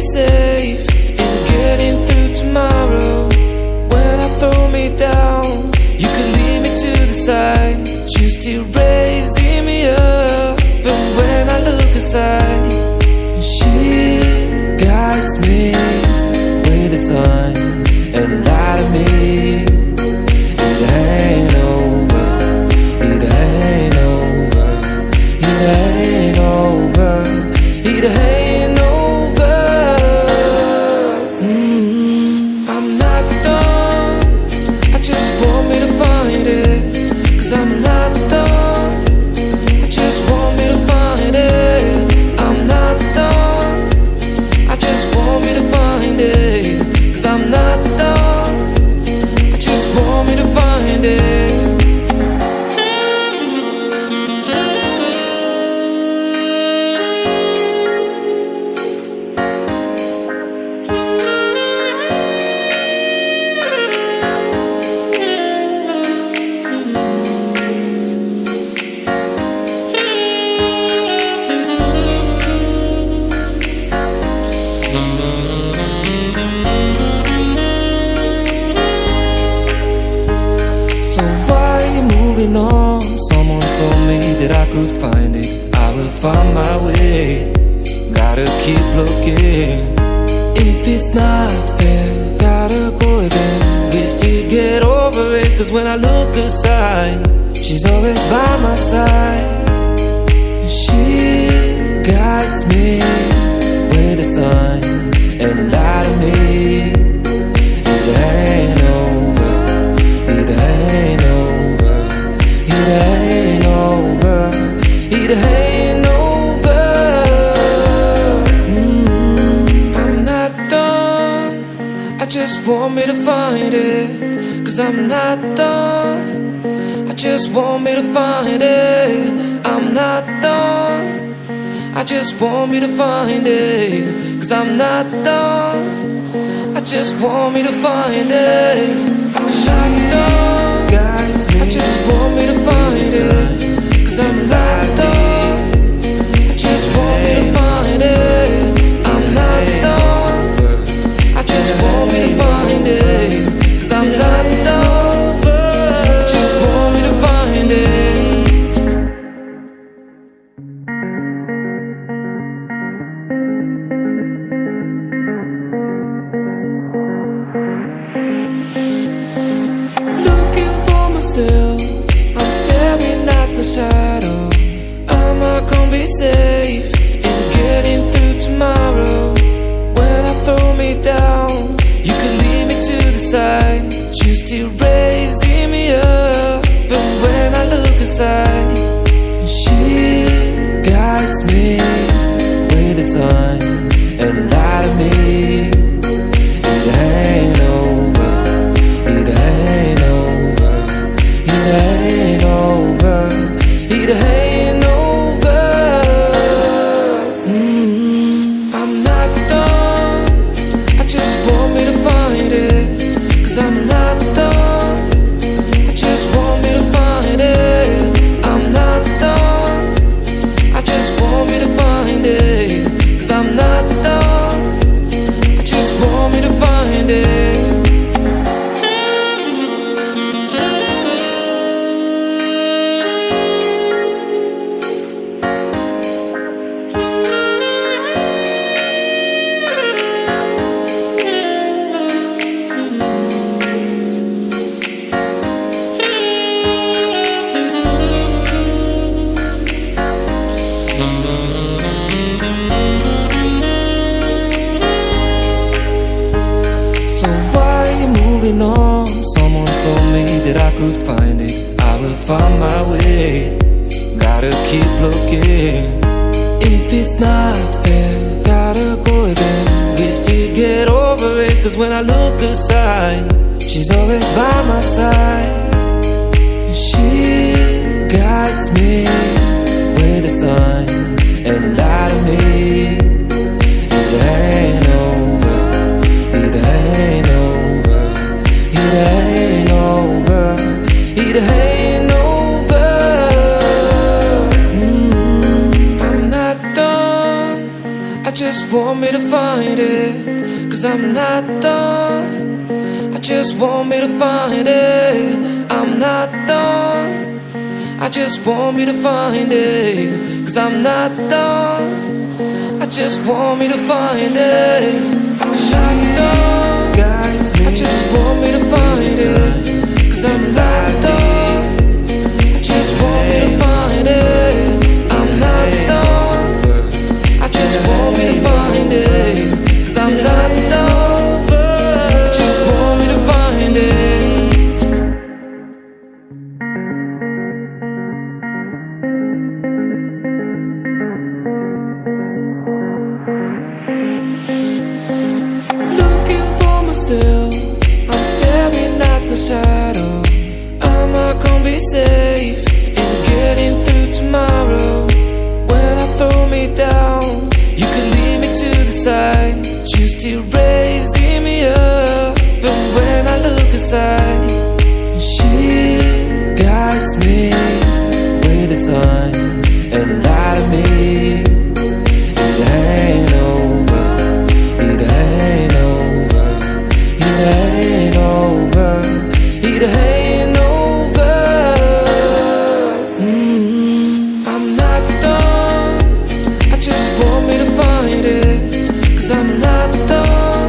be safe in getting through tomorrow. When I throw me down, you can lead me to the side. You're still raising me up, but when I look aside, she guides me with a sign and lie to me. It ain't over, it ain't over, it ain't over, it ain't over. I'm not done, I just want me to find it. Cause I'm not done, I just want me to find it. I'm not done, I just want me to find it. Cause I'm not done, I just want me to find it. On. Someone told me that I could find it, I will find my way. Gotta keep looking. If it's not fair, gotta go again. We still get over it, cause when I look aside, she's always by my side. She guides me with a sign and lie to me. It ain't over, it ain't over, it ain't over, it ain't over. I'm not done, I just want me to find it. Cause I'm not done, I just want me to find it. I'm not done, I just want me to find it. Cause I'm not done, I just want me to find it. I'm not done, I just want me to find it. Cause I'm not done, I just want me to find it. I'm not done, I just want me to find it. Cause I'm not done, I just want me to find it. I'm staring at my shadow. Am I gonna be safe in getting through tomorrow? When I throw me down, you can lead me to the side. You still raising me up, but when I look aside, she guides me with a sign and lie to me. It ain't over, it ain't over, it ain't over, it ain't over. I'm not done, I just want me to find it. Cause I'm not done, I just want me to find it. I'm not done, I just want me to find it. Cause I'm not done, I just want me to find it. On. Someone told me that I could find it, I will find my way. Gotta keep looking. If it's not fair, gotta go again. We still get over it, cause when I look aside, she's always by my side. She guides me with a sign and lie to me. It ain't over, it ain't over, it ain't over, it ain't over. I'm not done, I just just want me to find it, 'cause I'm not done. I just want me to find it. I'm not done. I just want me to find it, 'cause I'm not done. I just want me to find it. I'm not done. I just want me to find it, 'cause I'm not done. I just want me to find it. I'm not done. I just want me to find it, 'cause I'm not done. I just want me to find it. Looking for myself, I'm staring at my shadow. Am I gonna be safe in getting through tomorrow? When I throw me down, you can lead me to the side. You still raising me up, but when I look aside, she guides me with a sign and light of me. It ain't over, it ain't over, it ain't over, it ain't over. I'm not done. I just want me to find it, 'cause I'm not done.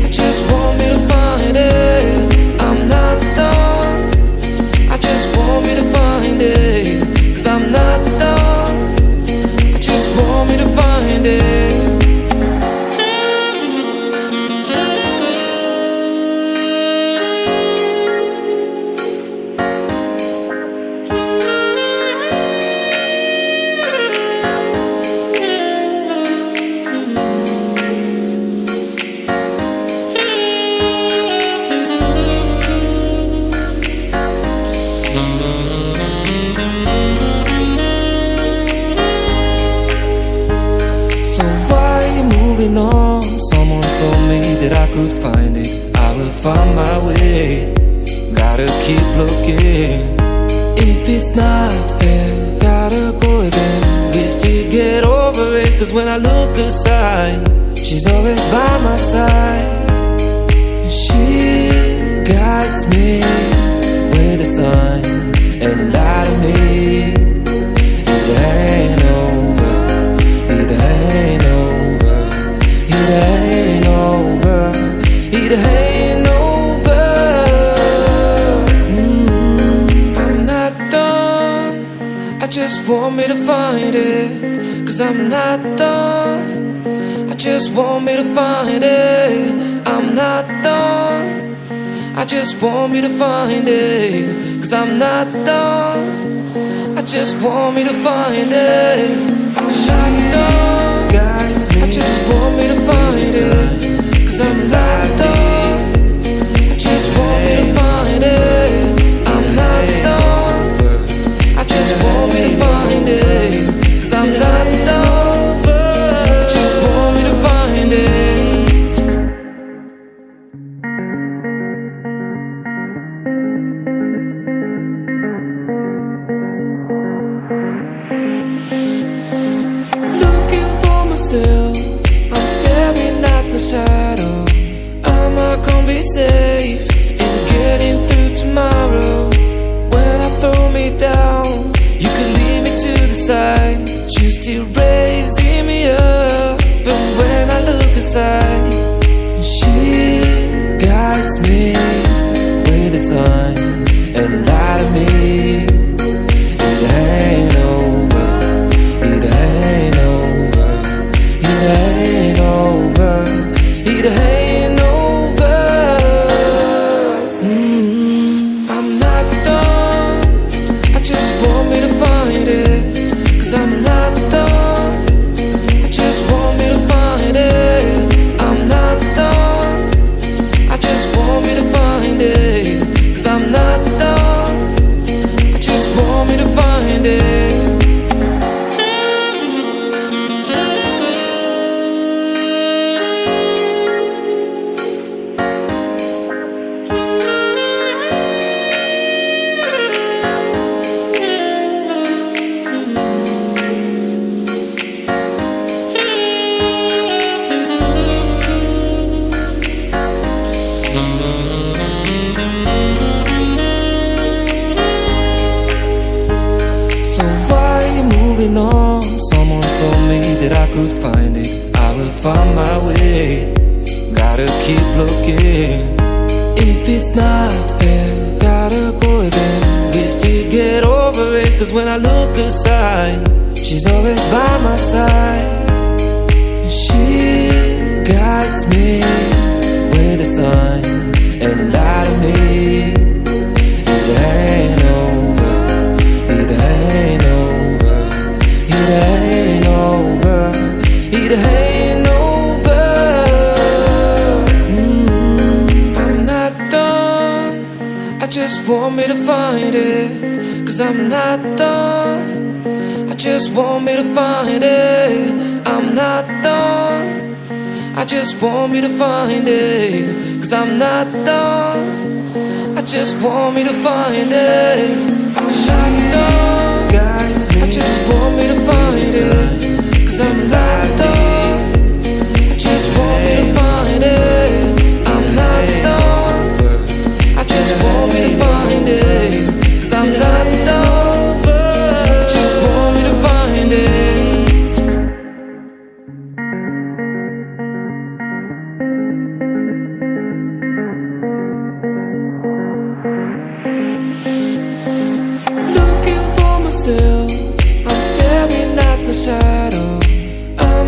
I just want me to find it. I'm not done. I just want me to find it, 'cause I'm not done. I just want me to find it. So why are you moving on? Someone told me that I could find it. I will find my way. Gotta keep looking. If it's not fair, gotta go again. We still get over it, 'cause when I look aside, she's always by my side. She guides me with a sign and light of me. It ain't over, it ain't over, it ain't over, it ain't over. I'm not done. I just want me to find it, 'cause I'm not done. I just want me to find it. I'm not done. I just want me to find it, 'cause I'm not done. I just want me to find it. I'm not done. I just want me to find it, 'cause I'm not done. I just want me to find it. I'm not done. I just want me to find it, 'cause I'm not done. I just want me to find it. Looking for myself, I'm staring at my shadow. Am I gonna be safe in getting through tomorrow? When I throw me down, you can lead me to the side. You still raising me up, but when I look aside, she guides me with a sign and light of me. It ain't over, it ain't over, it ain't over, it ain't over. I'm not done. I just want me to find it, 'cause I'm not done. I just want me to find it. I'm not done. I just want me to find it, 'cause I'm not done. I just want me to find it. So why are you moving on? Someone told me that I could find it. I will find my way. Gotta keep looking. If it's not fair, gotta go again. Wish to get over it, cause when I look aside, she's always by my side. She guides me with a sign and lie to me. It ain't over, it ain't over, it ain't over, it ain't over. I'm not done, I just want me to find it. Cause I'm not done, I just want me to find it. I'm not done, I just want me to find it. Cause I'm not done, I just want me to find it. I'm not done, I just want me to find it. Cause I'm not done, I just want me to find it. I'm not done, I just want me to find it. Cause I'm not done, I just want me to find it. Looking for myself